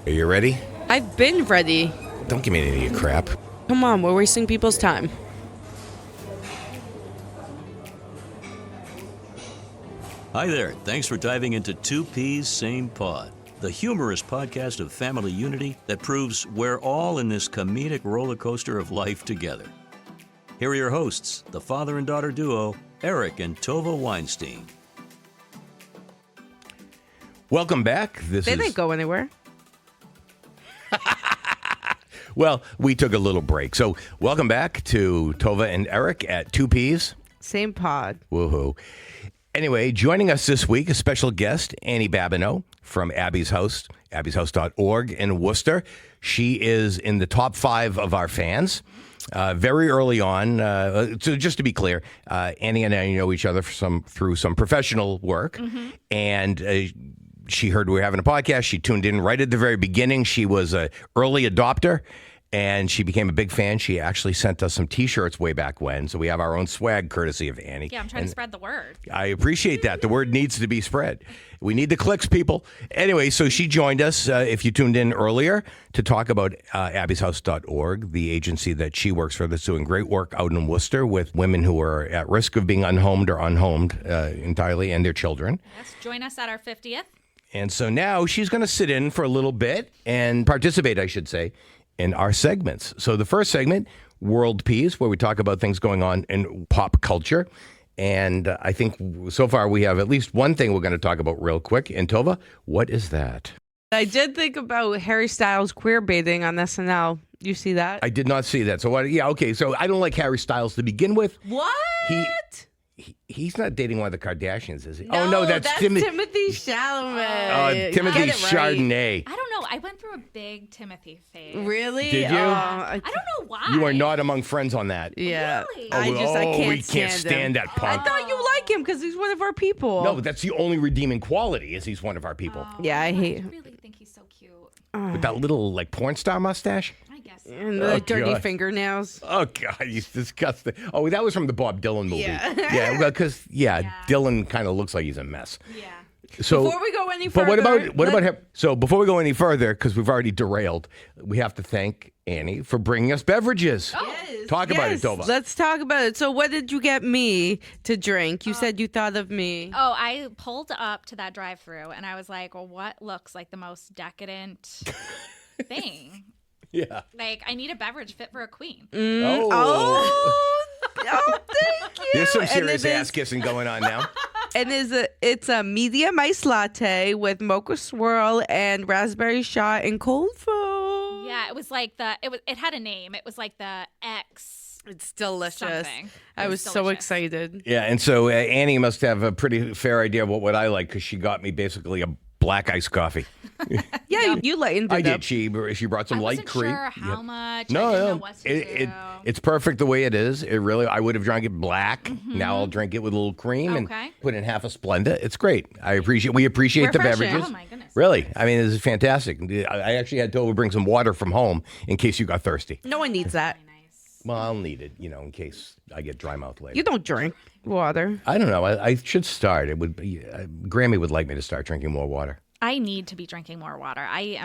Are you ready? I've been ready. Don't give me any of your crap. Come on, we're wasting people's time. Hi there. Thanks for diving into Two Peas, Same Pod, the humorous podcast of family unity that proves we're all in this comedic roller coaster of life together. Here are your hosts, the father and daughter duo, Eric and Tovah Weinstein. Welcome back. They didn't go anywhere. Well, we took a little break. So welcome back to Tovah and Eric at Two Peas. Same pod. Woohoo. Anyway, joining us this week, a special guest, Annie Babineau from Abby's House, abbyshouse.org in Worcester. She is in the top 5 of our fans. Very early on, so just to be clear, Annie and I know each other through some professional work, and she heard we were having a podcast. She tuned in right at the very beginning. She was an early adopter, and she became a big fan. She actually sent us some T-shirts way back when, so we have our own swag courtesy of Annie. Yeah, I'm trying to spread the word. I appreciate that. The word needs to be spread. We need the clicks, people. Anyway, so she joined us, if you tuned in earlier, to talk about abbyshouse.org, the agency that she works for that's doing great work out in Worcester with women who are at risk of being unhomed or unhomed entirely, and their children. Yes, join us at our 50th. And so now she's going to sit in for a little bit and participate, I should say, in our segments. So the first segment, World Peas, where we talk about things going on in pop culture. And I think so far we have at least one thing we're going to talk about real quick. And Tovah, what is that? I did think about Harry Styles queer baiting on SNL. You see that? I did not see that. So what? Yeah, okay. So I don't like Harry Styles to begin with. What? He's not dating one of the Kardashians, is he? No, oh no, that's Timothy Chalamet. Timothy Get it right. Chardonnay. I don't know. I went through a big Timothy phase. Really? Did you? I don't know why. You are not among friends on that. Yeah. Really? I can't we can't stand that punk. I thought you like him because he's one of our people. No, but that's the only redeeming quality is he's one of our people. Yeah, I hate I him. really think he's so cute. With that little like porn star mustache. I guess so. And the dirty God. fingernails. Oh God, he's disgusting. Oh, that was from the Bob Dylan movie. Yeah. Yeah, well, because Dylan kind of looks like he's a mess. Yeah. So Before we go any but further, what about him? So before we go any further, because we've already derailed, we have to thank Annie for bringing us beverages. Yes. Talk about it, Tovah. Let's talk about it. So what did you get me to drink? You said you thought of me. Oh, I pulled up to that drive-through and I was like, well, what looks like the most decadent thing? Yeah. Like, I need a beverage fit for a queen. Oh, thank you. There's some And serious it ass is- kissing going on now. And it's a medium iced latte with mocha swirl and raspberry shot and cold foam. Yeah, it was like it had a name. It was like the X. It's delicious. Something. I It was was so delicious. excited. Yeah, and so Annie must have a pretty fair idea of what I like because she got me basically a black iced coffee. Yeah, you lightened it I up. did. She brought some I light wasn't cream. sure how Yep. much. No, I didn't no, know what to do. it's perfect the way it is. It really, I would have drunk it black. Now I'll drink it with a little cream and Okay. put in half a Splenda. It's great. We appreciate the Refreshing. beverages. Oh, my goodness. Really, I mean, this is fantastic. I actually had Tovah bring some water from home in case you got thirsty. No one needs that. Nice. Well, I'll need it, in case I get dry mouth later. You don't drink water. I don't know. I should start. It would be, Grammy would like me to start drinking more water. I need to be drinking more water. I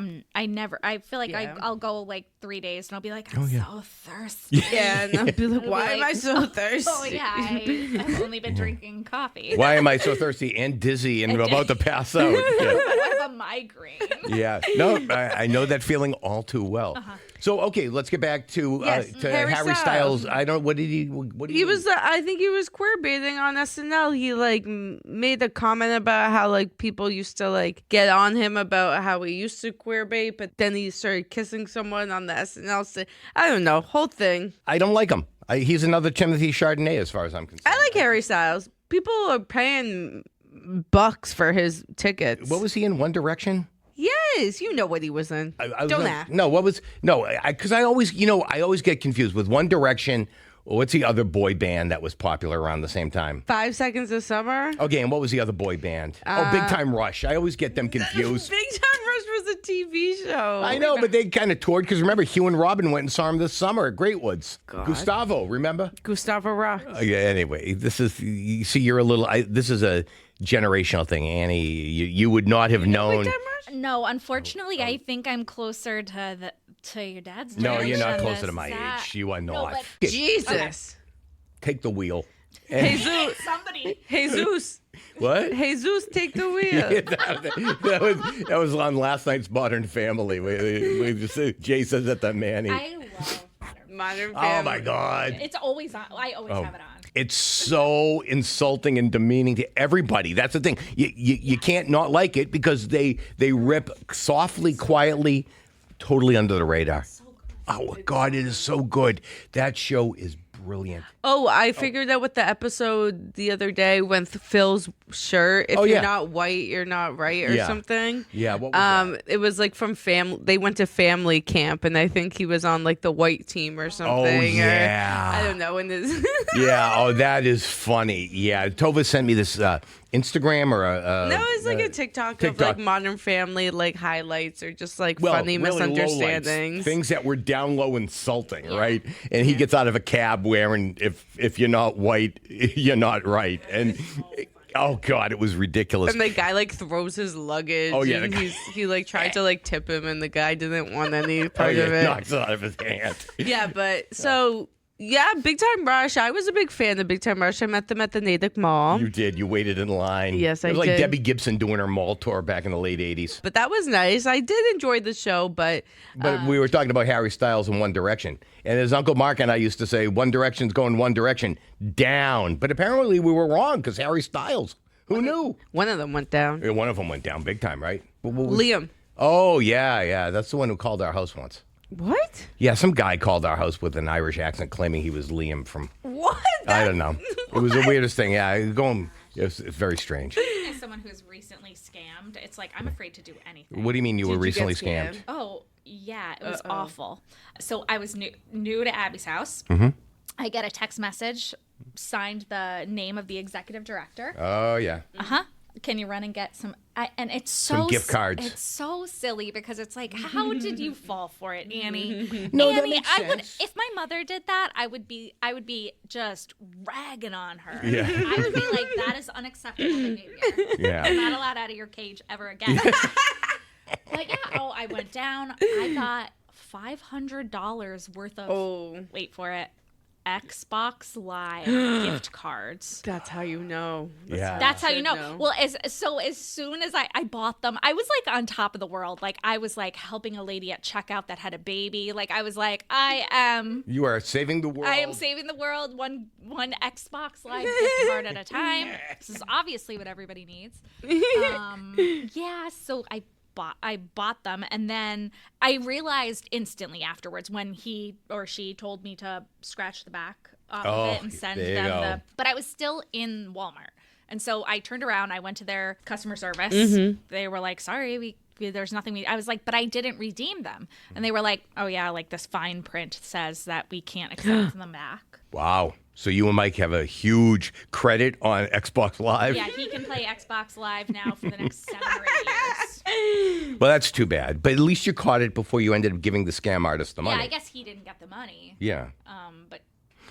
feel like Yeah. I'll go like 3 days and I'll be like, I'm so thirsty. Yeah, and I'll be like, why am I so thirsty? Oh yeah, I've only been drinking coffee. Why am I so thirsty and dizzy and about to pass out? Yeah. I have a migraine. Yeah. No, I know that feeling all too well. So, okay, let's get back to Yes, Harry Harry Styles. Styles. I don't. What did he? He was, I think he was queer baiting on SNL. He made a comment about how people used to get on him about how he used to queer bait, but then he started kissing someone on the SNL stage. I don't know, whole thing. I don't like him. He's another Timothy Chardonnay, as far as I'm concerned. I like Harry Styles. People are paying bucks for his tickets. What was he in? One Direction. Yes, you know what he was in. I was Don't not- act. No, what was no? Because I always, I always get confused with One Direction. What's the other boy band that was popular around the same time? 5 Seconds of Summer. Okay, and what was the other boy band? Big Time Rush. I always get them confused. Big Time Rush was a TV show. I know, but they kind of toured because remember, Hugh and Robin went and saw him this summer at Great Woods. Gustavo, remember? Gustavo Rock. Yeah. Anyway, this is you see, you're a little. This is a generational thing. Annie, you would not have known. No, unfortunately, I think I'm closer to your dad's No, generation. you're not than closer to my that. age. You are not. but- Jesus. Take the wheel. Jesus. Somebody. Jesus. What? Jesus, take the wheel. that was on last night's Modern Family. Jay says that the Manny. I love Modern Family. Oh my God. It's always on. I always have it on. It's so insulting and demeaning to everybody. That's the thing. You can't not like it because they rip softly, quietly, totally under the radar. Oh, God, it is so good. That show is brilliant. Oh, I figured out what the episode the other day when Phil's shirt, if Oh, you're yeah. not white, you're not right or Yeah. something. Yeah, what was that? It was like from family. They went to family camp, and I think he was on like the white team or something. yeah. Or, I don't know. And this. Yeah, oh, that is funny. Yeah, Tovah sent me this Instagram or a... No, it's like a TikTok of like Modern Family like highlights or just like funny really misunderstandings. lowlights, things that were down low insulting, right? And he gets out of a cab wearing, if you're not white, you're not right. And oh God, it was ridiculous. And the guy like throws his luggage. Oh, yeah, and the guy- he like tried to like tip him, and the guy didn't want any part of He it. knocks it out of his hand. Yeah, but so yeah, Big Time Rush. I was a big fan of Big Time Rush. I met them at the Natick Mall. You did. You waited in line. Yes, I It was like did. Debbie Gibson doing her mall tour back in the late 80s. But that was nice. I did enjoy the show, but But we were talking about Harry Styles in One Direction. And as Uncle Mark and I used to say, One Direction's going one direction, down. But apparently we were wrong because Harry Styles, who knew? one of them went down. Yeah, one of them went down big time, right? Liam. Oh, yeah. That's the one who called our house once. What? Yeah, some guy called our house with an Irish accent claiming he was Liam from... What? I don't know. It was the weirdest thing. Yeah, it's very strange. As someone who's recently scammed, it's like I'm afraid to do anything. What do you mean you were Did you recently get scammed? Oh, yeah, it was awful. So I was new to Abby's house. Mm-hmm. I get a text message, signed the name of the executive director. Oh, yeah. Can you run and get some? And it's Some so gift cards. It's so silly because it's like, how did you fall for it, Annie? No, that Annie, makes I would. sense. If my mother did that, I would be just ragging on her. Yeah. I would be like, that is unacceptable behavior. Yeah. You're not allowed out of your cage ever again. But yeah, I went down. I got $500 worth of. Wait for it. Xbox Live gift cards. That's how you know. Yeah. That's how you know. know. Well, as soon as I bought them, I was like on top of the world. Like I was like helping a lady at checkout that had a baby. Like I was like, You are saving the world. I am saving the world one Xbox Live gift card at a time. This is obviously what everybody needs. Yeah, so I bought them, and then I realized instantly afterwards when he or she told me to scratch the back off of it and send there you them go. but I was still in Walmart. And so I turned around, I went to their customer service. They were like, sorry, there's nothing I was like, but I didn't redeem them. And they were like, oh yeah, like this fine print says that we can't accept them back. Wow. So you and Mike have a huge credit on Xbox Live? Yeah, he can play Xbox Live now for the next 7 or 8 years. Well, that's too bad. But at least you caught it before you ended up giving the scam artist the money. Yeah, I guess he didn't get the money. Yeah. But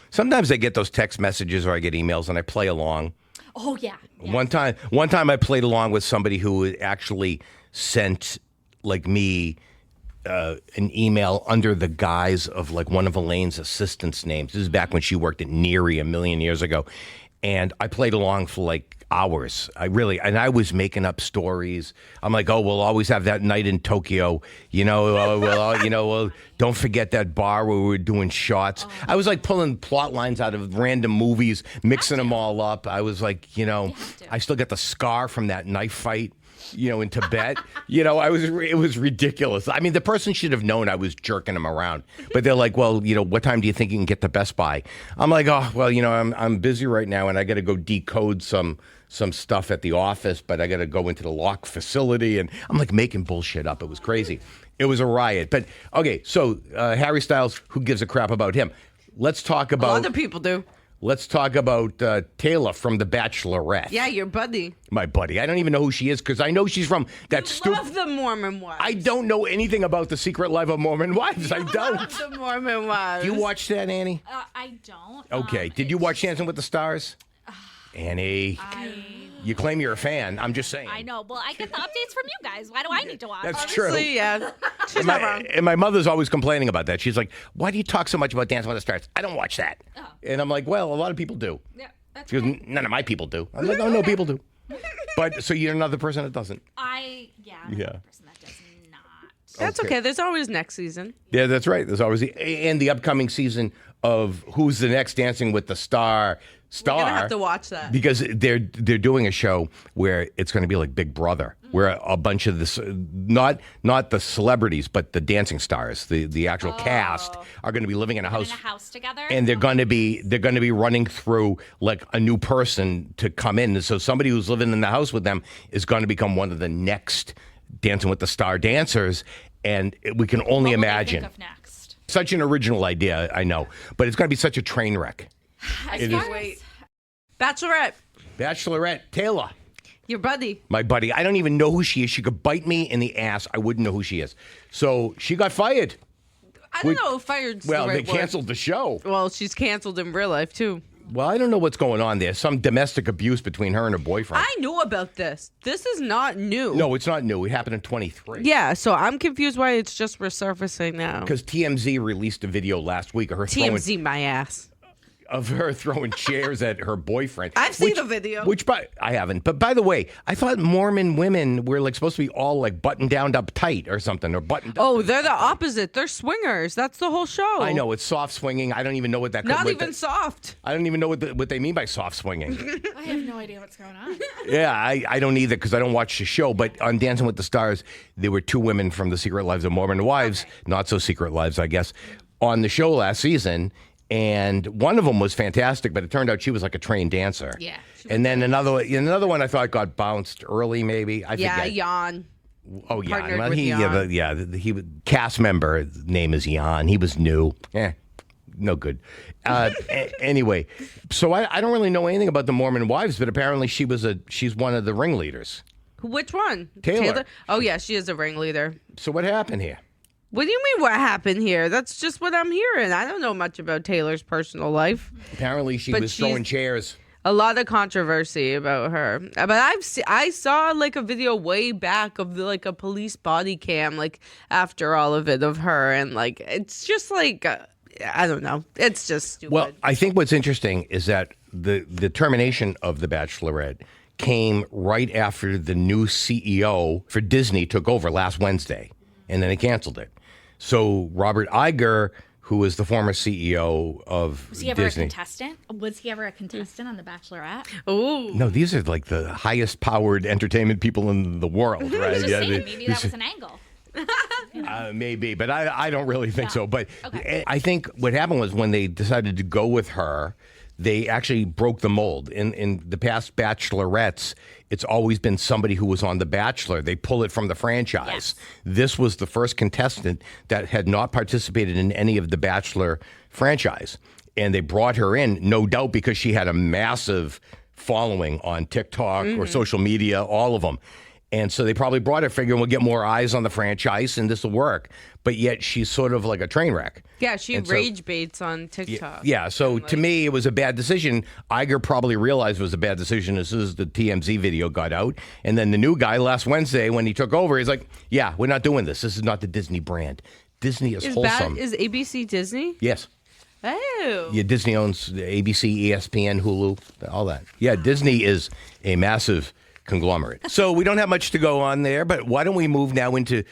Sometimes I get those text messages or I get emails and I play along. oh yeah. One time I played along with somebody who actually sent like me an email under the guise of like one of Elaine's assistants' names. This is back when she worked at Neary a million years ago. And I played along for like hours. And I was making up stories. I'm like, oh, we'll always have that night in Tokyo. Well, don't forget that bar where we were doing shots. I was like pulling plot lines out of random movies, mixing them all up. I was like, I still got the scar from that knife fight. In Tibet, it was ridiculous. I mean, the person should have known I was jerking him around. But they're like, well, what time do you think you can get to Best Buy? I'm like, oh, well, I'm busy right now and I got to go decode some stuff at the office, but I got to go into the lock facility. And I'm like making bullshit up. It was crazy. It was a riot. But okay, so Harry Styles, who gives a crap about him? Let's talk about... Other people do. Let's talk about Taylor from The Bachelorette. Yeah, your buddy. My buddy. I don't even know who she is because I know she's from that stupid... Love the Mormon wives. I don't know anything about The Secret Life of Mormon Wives. I don't. Love the Mormon wives. You watched that, Annie? I don't. Okay. Did you watch Dancing with the Stars? Annie, you claim you're a fan. I'm just saying. I know. Well, I get the updates from you guys. Why do I need to watch? That's true. Yeah. She's not wrong. And my mother's always complaining about that. She's like, why do you talk so much about Dancing with the Stars? I don't watch that. Oh. And I'm like, well, a lot of people do. Yeah, that's Because okay. none of my people do. I'm like, oh, no, people do. But so you're another person that doesn't. I'm Yeah. a person that does not. That's okay. There's always next season. Yeah, that's right. There's always and the upcoming season of who's the next Dancing with the Star. We're gonna have to watch that. Because they're doing a show where it's going to be like Big Brother, where a bunch of this not the celebrities, but the dancing stars, the actual cast are going to be living in a house together, and they're going to be running through like a new person to come in. So somebody who's living in the house with them is going to become one of the next Dancing with the Star dancers, and we can only What will they imagine. think of next? Such an original idea, I know, but it's going to be such a train wreck. As far as- Bachelorette, Bachelorette Taylor. your buddy. My buddy, I don't even know who she is. She could bite me in the ass. I wouldn't know who she is. So she got fired. I don't know if fired's Well, the right they word. canceled the show. Well, she's canceled in real life, too. Well, I don't know what's going on there. Some domestic abuse between her and her boyfriend. I knew about this. This is not new. No, it's not new. It happened in 23. Yeah, so I'm confused why it's just resurfacing now. Because TMZ released a video last week of her TMZ my ass. throwing chairs at her boyfriend. I've seen the video. I haven't. But by the way, I thought Mormon women were like supposed to be all like buttoned down up tight or something, or buttoned up. Oh, they're the opposite. They're swingers. That's the whole show. I know, it's soft swinging. I don't even know what that. Not what even the- soft. I don't even know what they mean by soft swinging. I have no idea what's going on. Yeah, I don't either because I don't watch the show. But on Dancing with the Stars, there were two women from the Secret Lives of Mormon Wives, not so secret lives, I guess, on the show last season. And one of them was fantastic, but it turned out she was like a trained dancer. Yeah. And then another one I thought got bounced early, maybe. I Yeah, forget. Jan. Oh, yeah. partnered Well, with Jan. he cast member. His name is Jan. He was new. No good. Anyway, so I don't really know anything about the Mormon Wives, but apparently she's one of the ringleaders. Which one? Taylor. Oh, yeah, she is a ringleader. So what happened here? What do you mean what happened here? That's just what I'm hearing. I don't know much about Taylor's personal life. Apparently she But was throwing chairs. A lot of controversy about her. But I saw like a video way back of like a police body cam like after all of it of her, and like it's just like I don't know. It's just stupid. Well, I think what's interesting is that the termination of The Bachelorette came right after the new CEO for Disney took over last Wednesday, and then they canceled it. So Robert Iger, who was the former CEO of Was he ever Disney. a contestant? Was he ever a contestant on The Bachelorette? Ooh. No, these are like the highest powered entertainment people in the world, right? I was just saying, they- maybe that was an angle. Maybe, but I don't really think so. But Okay. I think what happened was when they decided to go with her, they actually broke the mold. In the past Bachelorettes, it's always been somebody who was on The Bachelor. They pull it from the franchise. Yes. This was the first contestant that had not participated in any of the Bachelor franchise. And they brought her in, no doubt, because she had a massive following on TikTok or social media, all of them. And so they probably brought her figuring we'll get more eyes on the franchise and this will work. But yet she's sort of like a train wreck. Yeah, she And so- rage baits on TikTok. Yeah, so to me, it was a bad decision. Iger probably realized it was a bad decision as soon as the TMZ video got out. And then the new guy last Wednesday, when he took over, he's like, yeah, we're not doing this. This is not the Disney brand. Disney is wholesome. Is ABC Disney? Yes. Oh. Yeah, Disney owns the ABC, ESPN, Hulu, all that. Yeah, Disney is a massive conglomerate. So we don't have much to go on there, but why don't we move now into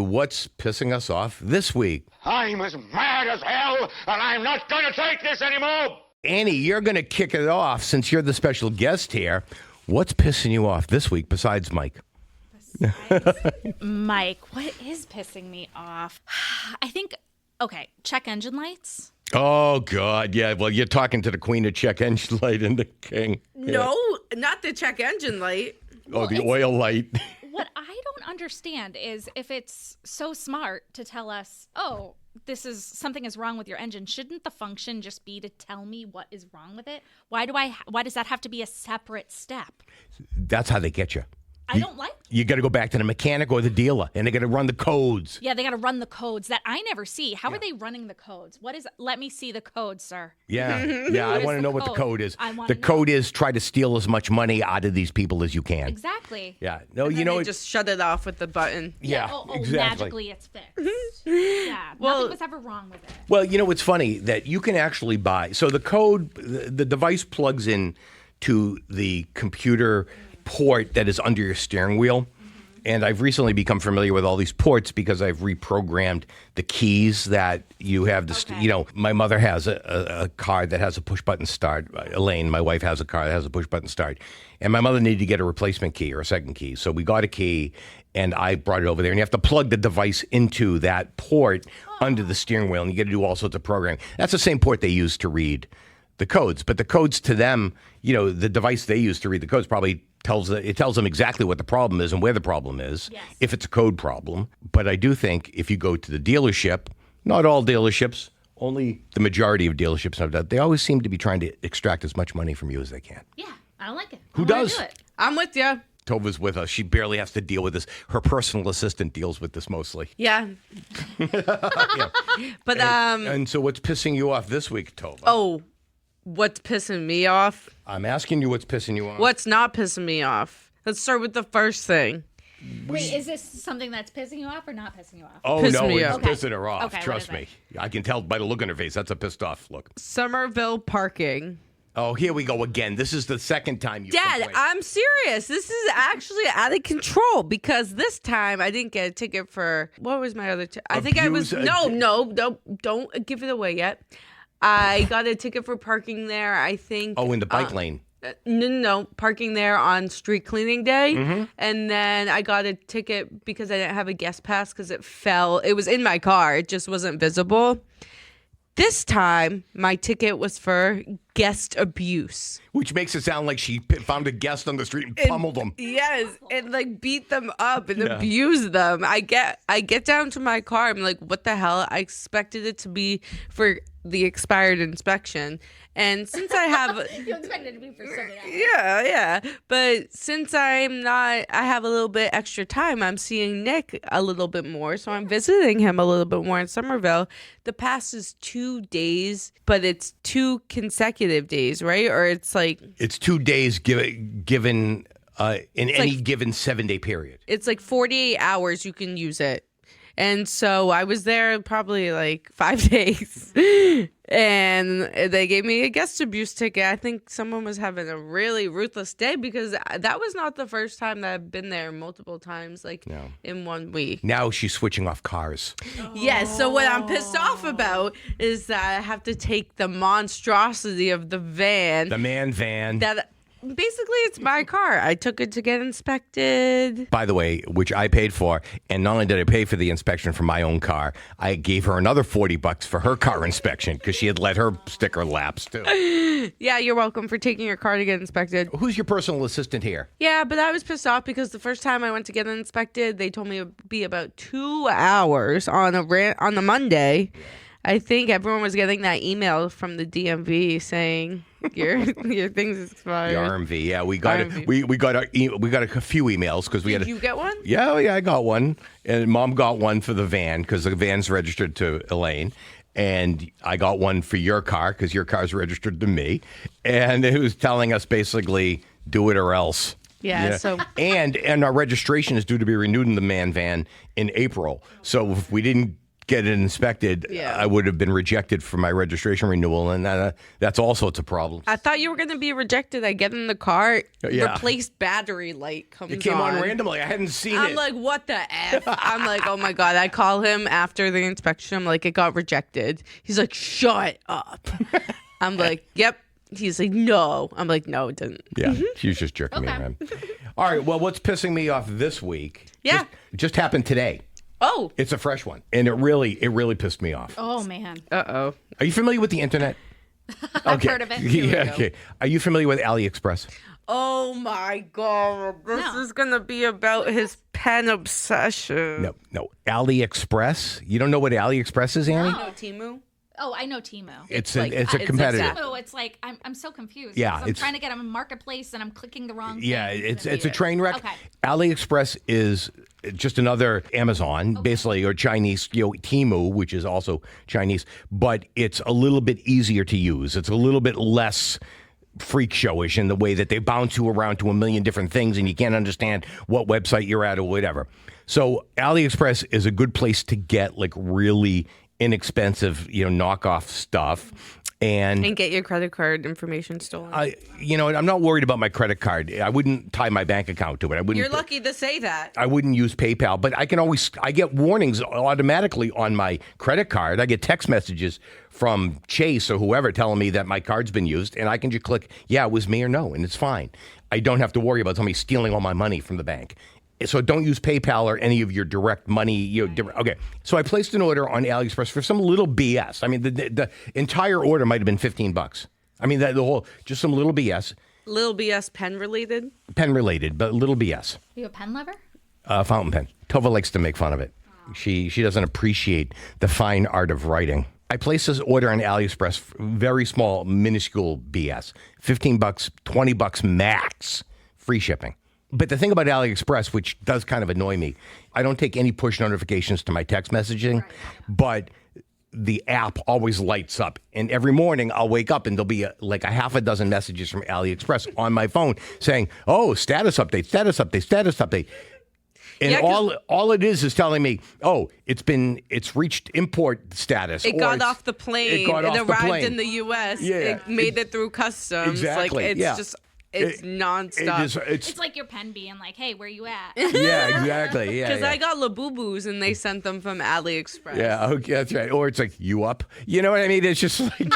what's pissing us off this week? I'm as mad as hell, and I'm not going to take this anymore. Annie, you're going to kick it off since you're the special guest here. What's pissing you off this week besides Mike? Mike, what is pissing me off? I think, okay, check engine lights. Oh, God, yeah. Well, you're talking to the queen of check engine light and the king. No, not the check engine light. Oh, the oil light. What I don't understand is if it's so smart to tell us, oh, something is wrong with your engine, shouldn't the function just be to tell me what is wrong with it? Why does that have to be a separate step? That's how they get you. I don't like. You got to go back to the mechanic or the dealer, and they got to run the codes. Yeah, they got to run the codes that I never see. How are they running the codes? What is? Let me see the code, sir. Yeah, yeah. I is want to the know what the code? code is. I wanna The know. code is try to steal as much money out of these people as you can. Exactly. Yeah. No, And you then know they it. just shut it off with the button. Yeah. Oh, exactly. magically it's fixed. Yeah. Well- nothing was ever wrong with it. Well, you know what's funny that you can actually buy. So the code, the device plugs in to the computer port that is under your steering wheel. And I've recently become familiar with all these ports because I've reprogrammed the keys that you have. My mother has a car that has a push button start. Elaine, my wife, has a car that has a push button start. And my mother needed to get a replacement key or a second key. So we got a key and I brought it over there. And you have to plug the device into that port under the steering wheel. And you got to do all sorts of programming. That's the same port they use to read the codes. But the codes to them, the device they use to read the codes probably tells them exactly what the problem is and where the problem is, if it's a code problem. But I do think if you go to the dealership, not all dealerships, only the majority of dealerships have that, they always seem to be trying to extract as much money from you as they can. Yeah, I don't like it. Who I don't wanna does? do it. I'm with you. Tova's with us. She barely has to deal with this. Her personal assistant deals with this mostly. Yeah. But And so what's pissing you off this week, Tova? what's pissing me off? I'm asking you what's pissing you off. What's not pissing me off? Let's start with the first thing. Wait, is this something that's pissing you off or not pissing you off? Oh, Piss no, me it's off. pissing her off. Okay, what Trust is me. it? I can tell by the look on her face. That's a pissed off look. Somerville parking. Oh, here we go again. This is the second time you Dad, complained. I'm serious. This is actually out of control because this time I didn't get a ticket for what was my other I think I was Abuse- no, don't give it away yet. I got a ticket for parking there. I think Oh, in the bike lane. No, parking there on street cleaning day. And then I got a ticket because I didn't have a guest pass because it fell. It was in my car. It just wasn't visible. This time, my ticket was for guest abuse. Which makes it sound like she found a guest on the street and pummeled them. Yes, and like beat them up and abuse them. I get down to my car. I'm like, what the hell? I expected it to be for the expired inspection. And since I have You expected it to be for something else. yeah. But since I have a little bit extra time, I'm seeing Nick a little bit more. So I'm visiting him a little bit more in Somerville. The pass is 2 days, but it's 2 consecutive days, right? Or it's like It's 2 days given in any given 7-day period. it's like 48 hours you can use it. And so I was there probably like 5 days and they gave me a guest abuse ticket. I think someone was having a really ruthless day because that was not the first time that I've been there multiple times, like in 1 week. Now she's switching off cars. Yes. So what I'm pissed off about is that I have to take the monstrosity of the van The man van. that basically it's my car. I took it to get inspected. By the way, which I paid for, and not only did I pay for the inspection for my own car, I gave her another $40 for her car inspection because she had let her sticker lapse too. Yeah, you're welcome for taking your car to get inspected. Who's your personal assistant here? Yeah, but I was pissed off because the first time I went to get it inspected, they told me it would be about 2 hours on a Monday. I think everyone was getting that email from the DMV saying your thing's expired. The RMV. Yeah, we got RMV. we got a few emails because we Did had. you get one? Yeah, I got one, and Mom got one for the van because the van's registered to Elaine, and I got one for your car because your car's registered to me, and it was telling us basically do it or else. Yeah, so- and our registration is due to be renewed in the man van in April. So if we didn't get it inspected, I would have been rejected for my registration renewal, and that's all sorts of problems. I thought you were going to be rejected. I get in the car, Yeah. replaced battery light comes on. It came on randomly. I hadn't seen I'm it. like, what the F? I'm like, oh my God. I call him after the inspection. I'm like, it got rejected. He's like, shut up. I'm like, yep. He's like, no. I'm like, no, it didn't. Yeah, she was just jerking me Okay. around. All right, well, what's pissing me off this week? Yeah. just happened today. Oh. It's a fresh one, and it really pissed me off. Oh man. Uh-oh. Are you familiar with the internet? I've heard of it. Yeah, okay. Are you familiar with AliExpress? Oh my God. This No. is going to be about his pen obsession. No. AliExpress. You don't know what AliExpress is, Annie? No, Timu? Oh, I know Temu. It's like- a it's competitor. exact- Temu, it's like I'm so confused. Yeah, because I'm it's- trying to get on a marketplace and I'm clicking the wrong. Yeah, things it's a and- train wreck. Okay. AliExpress is just another Amazon, basically, or Chinese, Temu, which is also Chinese, but it's a little bit easier to use. It's a little bit less freak showish in the way that they bounce you around to a million different things and you can't understand what website you're at or whatever. So AliExpress is a good place to get like really inexpensive, knockoff stuff. And get your credit card information stolen. I'm not worried about my credit card. I wouldn't tie my bank account to it. I wouldn't. You're lucky to say that. I wouldn't use PayPal, but I get warnings automatically on my credit card. I get text messages from Chase or whoever telling me that my card's been used, and I can just click, yeah, it was me or no, and it's fine. I don't have to worry about somebody stealing all my money from the bank. So don't use PayPal or any of your direct money. Okay. So I placed an order on AliExpress for some little BS. I mean, the entire order might have been $15. I mean, just some little BS. Little BS pen related. Pen related, but little BS. Are you a pen lover? Fountain pen. Tovah likes to make fun of it. She doesn't appreciate the fine art of writing. I placed this order on AliExpress, very small, minuscule BS. $15, $20 max, free shipping. But the thing about AliExpress, which does kind of annoy me, I don't take any push notifications to my text messaging, but the app always lights up. And every morning I'll wake up and there'll be like a half a dozen messages from AliExpress on my phone saying, oh, status update, status update, status update. And all it is telling me, oh, it's reached import status. It got off the plane. It arrived in the U.S. Yeah. It made it through customs. Exactly. Like, it's just... It's nonstop. It's like your pen being like, hey, where you at? Yeah, exactly. Yeah, Because I got Labubus and they sent them from AliExpress. Yeah, okay, that's right. Or it's like, you up? You know what I mean? It's just like,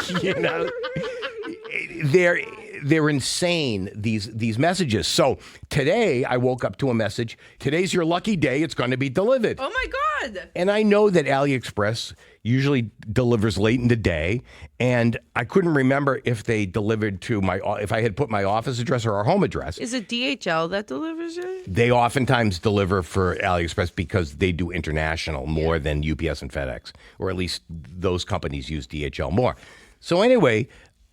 they're insane, these messages. So today I woke up to a message, today's your lucky day, it's going to be delivered. Oh my God. And I know that AliExpress usually delivers late in the day, and I couldn't remember if they delivered to if I had put my office address or our home address. Is it DHL that delivers it? They oftentimes deliver for AliExpress because they do international more than UPS and FedEx, or at least those companies use DHL more. So anyway,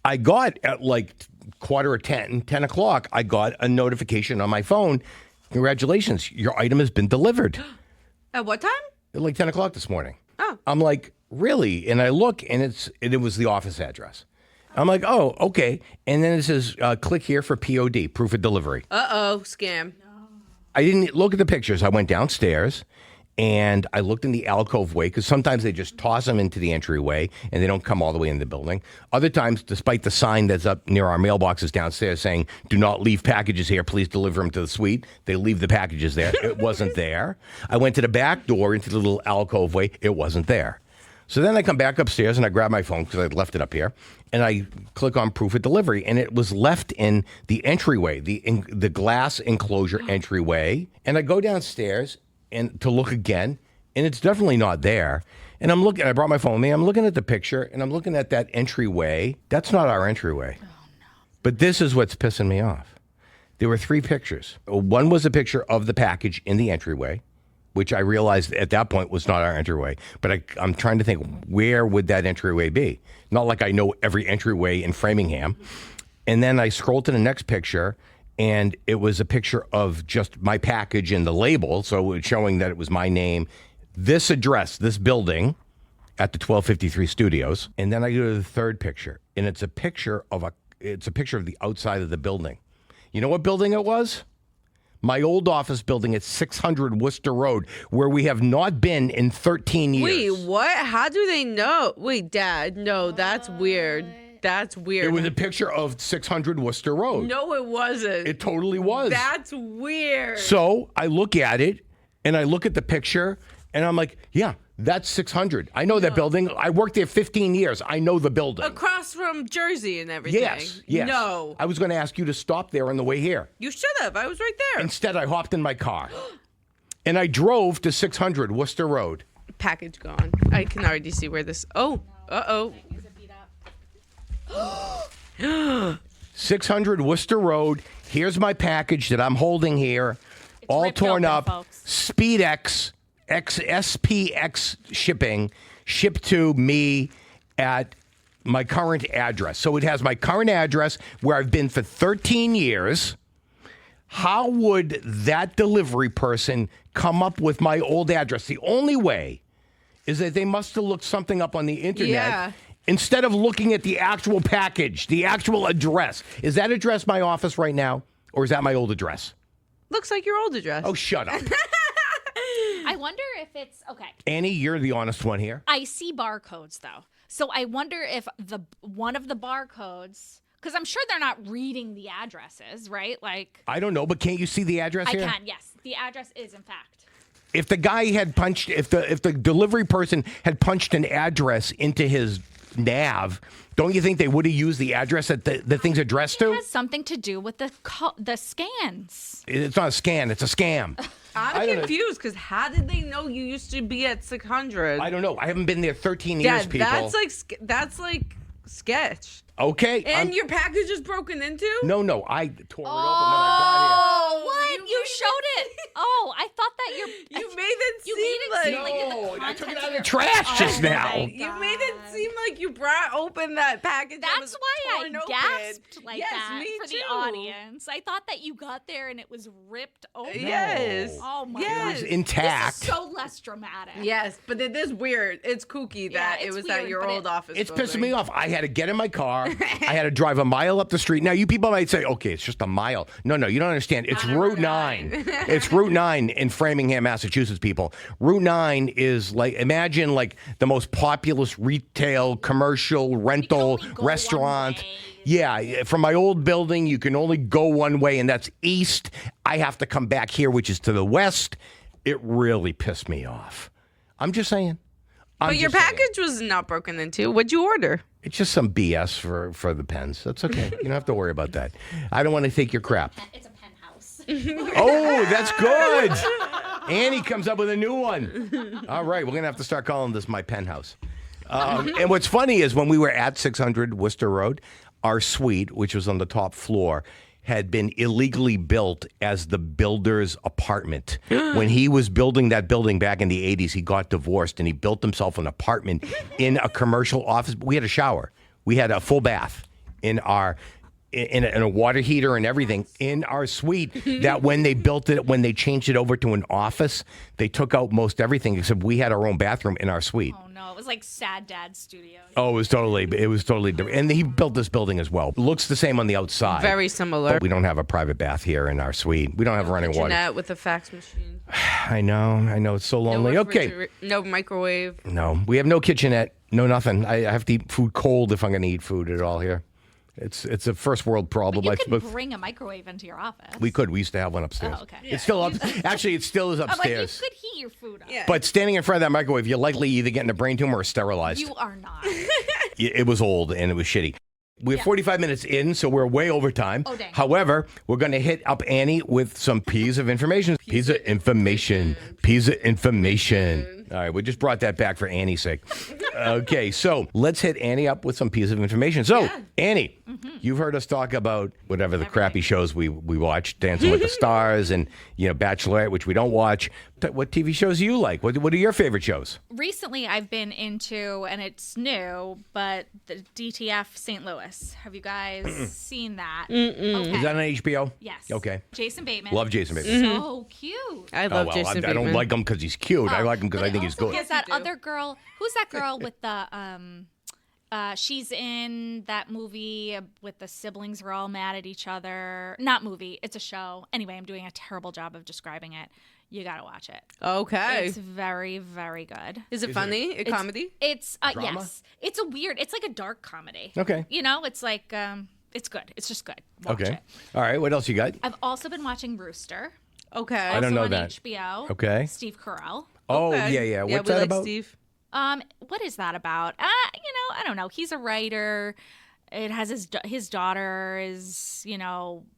I got at like 10 o'clock, I got a notification on my phone. Congratulations, your item has been delivered. At what time? At like 10 o'clock this morning. Oh. I'm like, really? And I look, and it was the office address. I'm like, oh, okay. And then it says, click here for POD, proof of delivery. Uh-oh, scam. I didn't look at the pictures. I went downstairs, and I looked in the alcove way, because sometimes they just toss them into the entryway, and they don't come all the way in the building. Other times, despite the sign that's up near our mailboxes downstairs saying, do not leave packages here, please deliver them to the suite, they leave the packages there. It wasn't there. I went to the back door into the little alcove way. It wasn't there. So then I come back upstairs, and I grab my phone, because I'd left it up here, and I click on proof of delivery, and it was left in the entryway, the glass enclosure entryway. And I go downstairs and to look again, and it's definitely not there. And I'm looking, I brought my phone with me, I'm looking at the picture, and I'm looking at that entryway. That's not our entryway. Oh, no. But this is what's pissing me off. There were 3 pictures. One was a picture of the package in the entryway, which I realized at that point was not our entryway. But I'm trying to think, where would that entryway be? Not like I know every entryway in Framingham. And then I scrolled to the next picture, and it was a picture of just my package and the label, so it's showing that it was my name, this address, this building at the 1253 Studios. And then I go to the third picture, and it's a picture of the outside of the building. You know what building it was? My old office building at 600 Worcester Road, where we have not been in 13 years. Wait, what? How do they know? Wait, Dad, no, that's weird. That's weird. It was a picture of 600 Worcester Road. No, it wasn't. It totally was. That's weird. So I look at it, and I look at the picture, and I'm like, yeah, that's 600. I know that building. I worked there 15 years. I know the building. Across from Jersey and everything. Yes. No. I was going to ask you to stop there on the way here. You should have. I was right there. Instead, I hopped in my car, and I drove to 600 Worcester Road. Package gone. I can already see where this... Oh. Uh-oh. 600 Worcester Road. Here's my package that I'm holding here, all ripped torn open, up. folks. SpeedX, SPX shipping, shipped to me at my current address. So it has my current address where I've been for 13 years. How would that delivery person come up with my old address? The only way is that they must have looked something up on the internet instead of looking at the actual package, the actual address. Is that address my office right now, or is that my old address? Looks like your old address. Oh, shut up. I wonder if it's okay. Annie, you're the honest one here. I see barcodes though, so I wonder if one of the barcodes, because I'm sure they're not reading the addresses, right? Like I don't know, but can't you see the address here? I can. Yes, the address is in fact. If the guy had punched, if the delivery person had punched an address into his nav, don't you think they would have used the address that the thing's addressed It to? has something to do with the scans. It's not a scan, it's a scam. I'm confused because how did they know you used to be at 600? I don't know. I haven't been there 13 yeah, years, people. that's like sketch. Okay. And your package is broken into? No, I tore it open when I got Oh, what? You showed it. Oh, I thought that You made it You seem made it like seem like in the No, I took it contents out of your- the trash just Oh, now. my you made it God. seem like you brought open that package. that That's was why I torn open. gasped like yes, that me for too. the audience. I thought that you got there and it was ripped open. Yes. Oh my Yes. God. Intact. This is so less dramatic. Yes, but it is weird. It's kooky that it's it was weird, at your but old office. It's building. pissing me off. I had to get in my car. I had to drive a mile up the street. Now, you people might say, okay, it's just a mile. No, you don't understand. It's Route 9. It's Route 9 in Framingham, Massachusetts, people. Route 9 is like, imagine like the most populous retail, commercial, rental, only go restaurant. one way. Yeah, from my old building, you can only go one way, and that's east. I have to come back here, which is to the west. It really pissed me off. I'm just saying. But your package was not broken into. What'd you order? It's just some BS for the pens. That's okay. You don't have to worry about that. I don't want to take your crap. It's a penthouse. Oh, that's good. Annie comes up with a new one. All right, we're going to have to start calling this my penthouse. And what's funny is when we were at 600 Worcester Road, our suite, which was on the top floor, had been illegally built as the builder's apartment. When he was building that building back in the 80s, he got divorced and he built himself an apartment in a commercial office. We had a shower. We had a full bath in our in a water heater and everything in our suite. That when they built it, when they changed it over to an office, they took out most everything except we had our own bathroom in our suite. Oh no, it was like Sad Dad Studios. Oh, it was totally different. And he built this building as well. Looks the same on the outside. Very similar. But we don't have a private bath here in our suite. We don't have running water. Jeanette with a fax machine. I know. It's so lonely. Okay. No microwave. No, we have no kitchenette. No nothing. I have to eat food cold if I'm going to eat food at all here. It's a first world problem. But you could bring a microwave into your office. We could. We used to have one upstairs. Oh, okay. It's still up. Actually, it still is I'm like, you upstairs. could heat your food up. Yeah. But standing in front of that microwave, you're likely either getting a brain tumor or sterilized. You are not. It was old and it was shitty. We're 45 minutes in, so we're way over time. Oh, dang. However, we're going to hit up Annie with some piece of information. Piece of information. All right, we just brought that back for Annie's sake. Okay, so let's hit Annie up with some piece of information. So, Annie, you've heard us talk about whatever the crappy shows we watch, Dancing with the Stars and, Bachelorette, which we don't watch. What TV shows do you like? What are your favorite shows? Recently, I've been into, and it's new, but the DTF St. Louis. Have you guys seen that? Okay. Is that on HBO? Yes. Okay. Jason Bateman. Love Jason Bateman. So cute. I love Jason I Bateman. don't like him because he's cute. I like him because But I think he's also good. has that other girl. Who's that girl with the she's in that movie with the siblings are all mad at each other. Not movie, it's a show. Anyway, I'm doing a terrible job of describing it. You gotta watch it. Okay. It's very, very good. Is it funny? A comedy? It's Drama? yes. It's it's like a dark comedy. Okay. It's like it's good. It's just good. Watch Okay. it. All right, what else you got? I've also been watching Rooster. Okay. I don't know on that. HBO. Okay. Steve Carell. Oh, Okay. yeah. What's we that like about? Steve. What is that about? I don't know. He's a writer. It has his daughter is,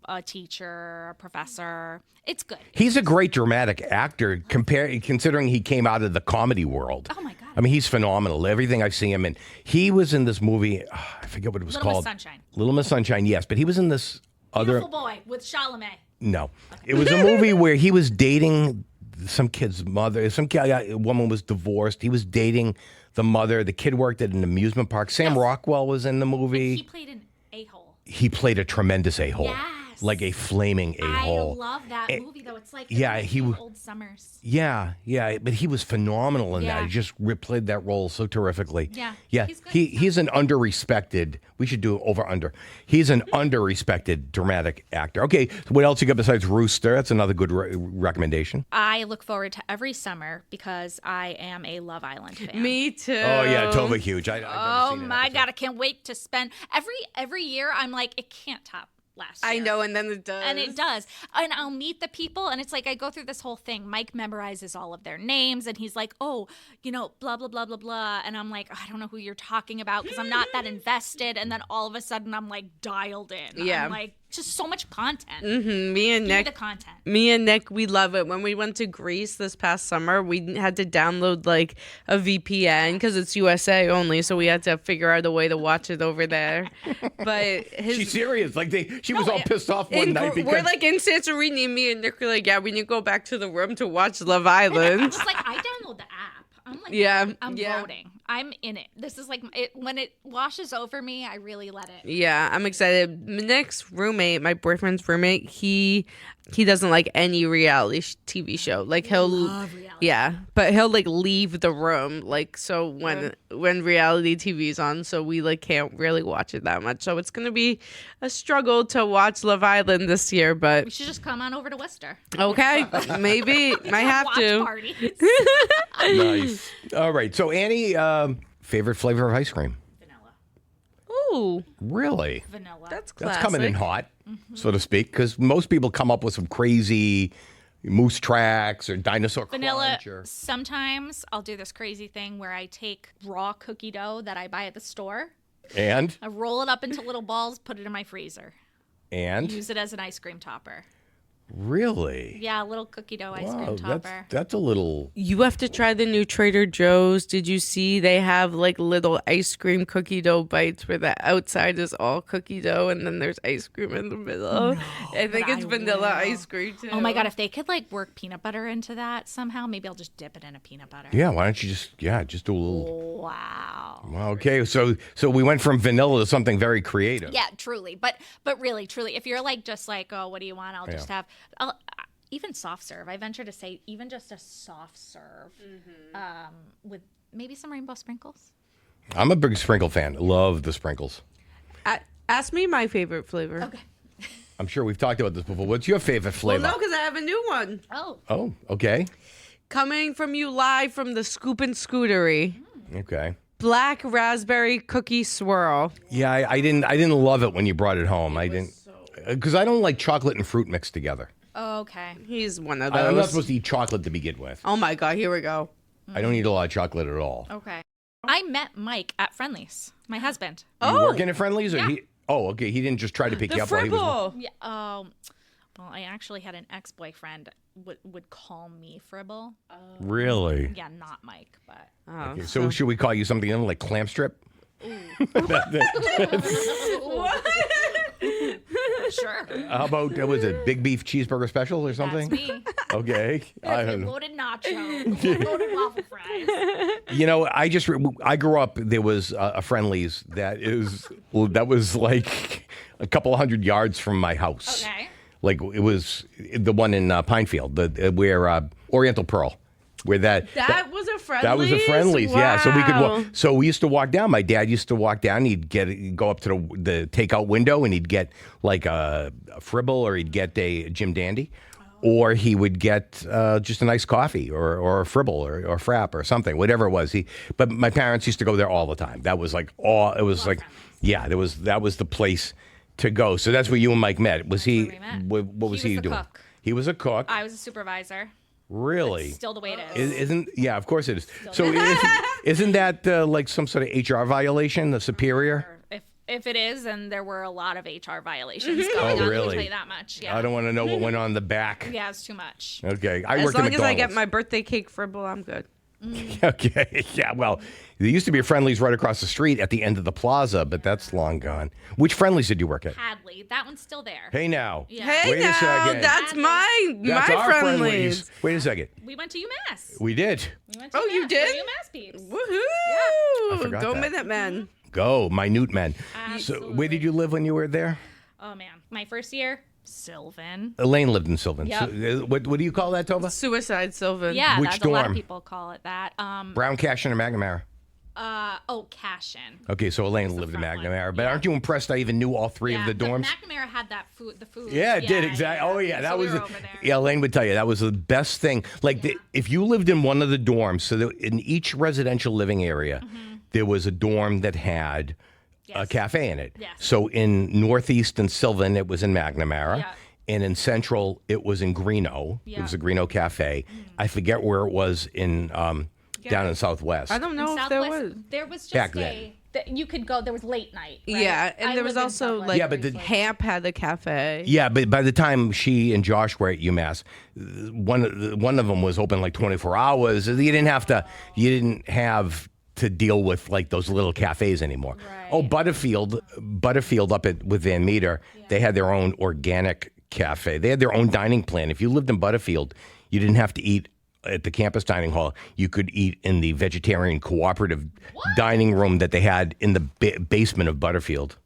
a teacher, a professor. It's good. He's a great dramatic actor, considering he came out of the comedy world. Oh, my God. I mean, he's phenomenal. Everything I see him in. He was in this movie. I forget what it was Little Miss called. Sunshine. Little Miss Sunshine, yes. But he was in this other. Beautiful Boy with Chalamet. No. It was a movie where he was dating some kid's mother. A woman was divorced. He was dating the mother. The kid worked at an amusement park. Sam Rockwell was in the movie. He played an a-hole. He played a tremendous a-hole. Yes. Like a flaming a-hole. I love that movie, though. It's like old summers. Yeah, but he was phenomenal in that. He just replayed that role so terrifically. Yeah. He's good. He's an underrespected. We should do over/under. He's an underrespected dramatic actor. Okay, so what else you got besides Rooster? That's another good recommendation. I look forward to every summer because I am a Love Island fan. Me too. Oh yeah, Tovah huge. I've never Oh seen my God, I can't wait to spend every year. I'm like, it can't top last year. I know, and then it does. And it does. And I'll meet the people, and it's like I go through this whole thing. Mike memorizes all of their names, and he's like, oh, blah, blah, blah, blah, blah. And I'm like, I don't know who you're talking about because I'm not that invested. And then all of a sudden, I'm like dialed in. Yeah. I'm like, just so much content. Mm-hmm. Me and Nick, we love it. When we went to Greece this past summer, we had to download like a VPN because it's USA only, so we had to figure out a way to watch it over there. But She's serious. Like she was all pissed off one night because we're like in Santorini. Me and Nick were like, yeah, we need to go back to the room to watch Love Island. It's like I download the app. I'm like, I'm voting. I'm in it. This is like when it washes over me, I really let it. Yeah, I'm excited. Nick's roommate, my boyfriend's roommate, he doesn't like any reality TV show. Like but he'll like leave the room. Like so when reality TV's on, so we like can't really watch it that much. So it's gonna be a struggle to watch Love Island this year. But we should just come on over to Worcester. Okay, maybe might have watch to. Parties. Nice. All right. So Annie, favorite flavor of ice cream? Vanilla. Ooh, really? Vanilla. that's classic. That's coming in hot, so to speak, because most people come up with some crazy moose tracks or dinosaur Vanilla. crunch. Sometimes I'll do this crazy thing where I take raw cookie dough that I buy at the store. And? I roll it up into little balls, put it in my freezer. And? Use it as an ice cream topper. Really? Yeah, a little cookie dough ice cream topper. That's a little... You have to try the new Trader Joe's. Did you see they have like little ice cream cookie dough bites where the outside is all cookie dough and then there's ice cream in the middle? No, I think it's vanilla ice cream too. Oh my God, if they could like work peanut butter into that somehow, maybe I'll just dip it in a peanut butter. Yeah, why don't you just do a little... Wow. Well, okay, so we went from vanilla to something very creative. Yeah, truly. But really, truly, if you're like just like, oh, what do you want? I'll just have... even soft serve. I venture to say even just a soft serve with maybe some rainbow sprinkles. I'm a big sprinkle fan. Love the sprinkles. Ask me my favorite flavor. Okay. I'm sure we've talked about this before. What's your favorite Well, flavor? no, because I have a new one. Oh, okay. Coming from you live from the Scoop and Scootery. Okay. Black raspberry cookie swirl. Yeah, I didn't love it when you brought it home. I didn't, because I don't like chocolate and fruit mixed together. Okay. He's one of those. I'm not supposed to eat chocolate to begin with. Oh my God, here we go. I don't eat a lot of chocolate at all. Okay. I met Mike at Friendly's, my husband. You working at Friendly's? Or he? Oh, okay. He didn't just try to pick The you up while he was... Fribble. Yeah. Well, I actually had an ex-boyfriend would call me Fribble. Really? Yeah, not Mike, but. Okay, so should we call you something else like clam strip? Sure. How about, was it Big Beef Cheeseburger Special or something? That's me. Okay. I don't know. Loaded nacho, loaded waffle fries. You know, I grew up, there was a Friendly's that was like a couple of 100 yards from my house. Okay. Like it was the one in Pinefield, where Oriental Pearl. Where that was a Friendly's? That was a Friendly's, yeah. So we could Wow. So we used to walk down. My dad used to walk down. He'd go up to the takeout window and he'd get like a Fribble or he'd get a Jim Dandy, or he would get just a nice coffee or a Fribble or Frap or something, whatever it was. But my parents used to go there all the time. That was like that was the place to go. So that's where you and Mike met. Was he? What was he doing? Cook. He was a cook. I was a supervisor. Really? It's still the way it is. Isn't? Yeah, of course it is. So isn't that like some sort of HR violation, the superior? If it is, then there were a lot of HR violations going on. Really? Let me tell you that much. Yeah. I don't want to know what went on in the back. Yeah, it's too much. Okay. I As worked long at as I get McDonald's. my birthday cake Fribble, I'm good. Okay. Yeah, well, there used to be a Friendly's right across the street at the end of the plaza, but that's long gone. Which Friendly's did you work at? Hadley. That one's still there. Hey, now. Yeah. Hey Wait a now, second. that's my That's our Friendlies. Wait a second. We went to UMass. We did. We went to Oh, UMass. you did? We're UMass peeps. Woohoo! forgot Go that. Minutemen. Go, minute men. So, Absolutely. where did you live when you were there? Oh man, my first year, Sylvan. Elaine lived in Sylvan. Yep. So, what do you call that, Tovah? Suicide Sylvan. Yeah, Which that's a lot of dorm? people call it that. Brown Cashin or McNamara? Cashin. Okay, so Elaine lived in front one. McNamara. But aren't you impressed I even knew all three of the dorms? McNamara had that food. The food. Yeah, it did, exactly. Oh, yeah, So that we was, were over there. yeah, Elaine would tell you, that was the best thing. Like, if you lived in one of the dorms, so that in each residential living area, there was a dorm that had a Yes. cafe in it. Yes. So in Northeast and Sylvan, it was in McNamara. Yeah. And in Central, it was in Greeno. It Yeah. was a Greeno Cafe. I forget where it was in down in Southwest. I don't know In if there Southwest, was. there was just Back then. that you could go. There was late night. Right? Yeah, and I there was lived in also Southwest like Yeah, but the- briefly. Hamp had a cafe. Yeah, but by the time she and Josh were at UMass, one of them was open like 24 hours. You didn't have to deal with like those little cafes anymore. Right. Oh, Butterfield up with Van Meter, they had their own organic cafe. They had their own dining plan. If you lived in Butterfield, you didn't have to eat at the campus dining hall. You could eat in the vegetarian cooperative dining room that they had in the basement of Butterfield.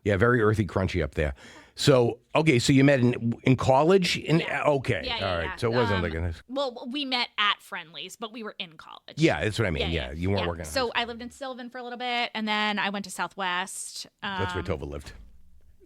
Yeah, very earthy, crunchy up there. So, okay, so you met in college? Okay, Yeah, all right. yeah. So it wasn't like a... Well, we met at Friendly's, but we were in college. Yeah, that's what I mean. Yeah, you weren't working. So I lived in Sylvan for a little bit, and then I went to Southwest. That's where Tovah lived.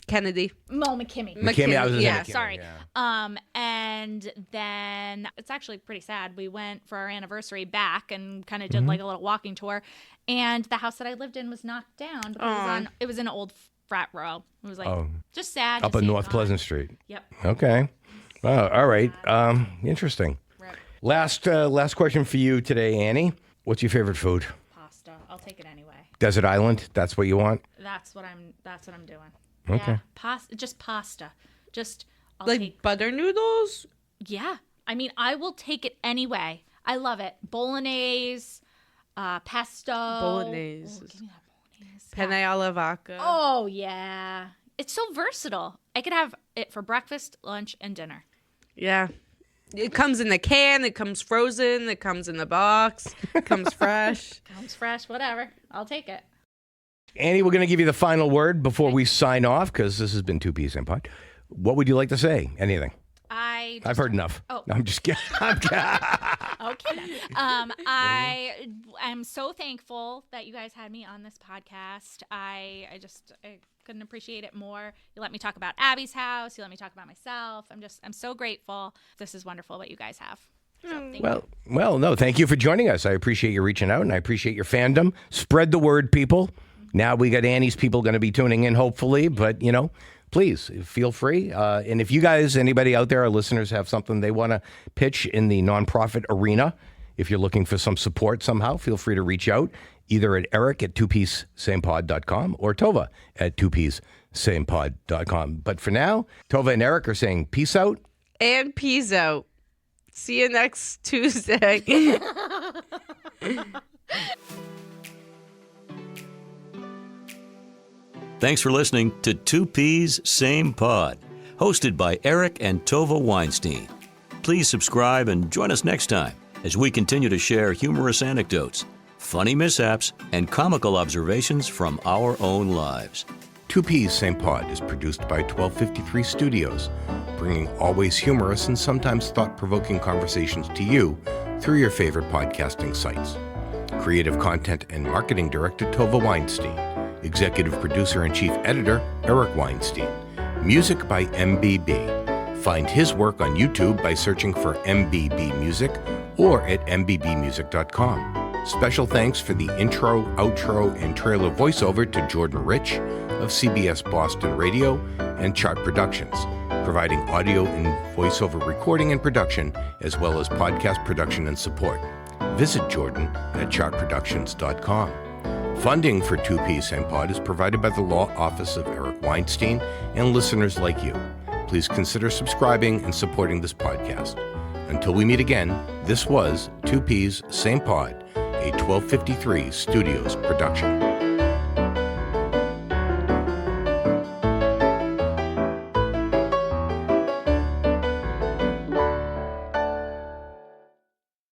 Kennedy. McKinney. McKinney, I was gonna say yeah. McKinney, Sorry. yeah. And then it's actually pretty sad. We went for our anniversary back and kind of Mm-hmm. did like a little walking tour, and the house that I lived in was knocked down. Because it was an old frat row. It was like just sad. Up to on see it North gone. Pleasant Street. Yep. Okay. Well, all right. Interesting. Rip. Last question for you today, Annie. What's your favorite food? Pasta. I'll take it anyway. Desert Island. That's what you want. That's what I'm doing. Okay. Yeah. Pasta. I'll Like take. butter noodles? Yeah. I mean, I will take it anyway. I love it. Bolognese, pesto. Bolognese. Oh, give me that bolognese. Penne alla vodka. Oh, yeah. It's so versatile. I could have it for breakfast, lunch, and dinner. Yeah. It comes in a can. It comes frozen. It comes in a box. It comes fresh. Comes fresh, whatever. I'll take it. Annie, we're going to give you the final word before we sign off because this has been Two Peas in Pod. What would you like to say? Anything? I've heard enough. Oh. No, I'm just kidding. I'm kidding. Okay. Then. I am so thankful that you guys had me on this podcast. I couldn't appreciate it more. You let me talk about Abby's house. You let me talk about myself. I'm so grateful. This is wonderful what you guys have. So thank you. Well, no, thank you for joining us. I appreciate you reaching out and I appreciate your fandom. Spread the word, people. Now we got Annie's people going to be tuning in, hopefully, but please feel free. And if you guys, anybody out there, our listeners, have something they want to pitch in the nonprofit arena, if you're looking for some support somehow, feel free to reach out either at Eric at twopiecesamepod.com or Tovah at twopiecesamepod.com. But for now, Tovah and Eric are saying peace out. And peace out. See you next Tuesday. Thanks for listening to Two Peas, Same Pod, hosted by Eric and Tovah Weinstein. Please subscribe and join us next time as we continue to share humorous anecdotes, funny mishaps, and comical observations from our own lives. Two Peas Same Pod is produced by 1253 Studios, bringing always humorous and sometimes thought-provoking conversations to you through your favorite podcasting sites. Creative content and marketing director Tovah Weinstein. Executive producer and chief editor Eric Weinstein. Music by MBB. Find his work on YouTube by searching for MBB Music or at mbbmusic.com. Special thanks for the intro, outro, and trailer voiceover to Jordan Rich of CBS Boston Radio and Chart Productions, providing audio and voiceover recording and production, as well as podcast production and support. Visit Jordan at chartproductions.com. Funding for Two Peas Same Pod is provided by the Law Office of Eric Weinstein and listeners like you. Please consider subscribing and supporting this podcast. Until we meet again, this was Two Peas, Same Pod, a 1253 Studios production.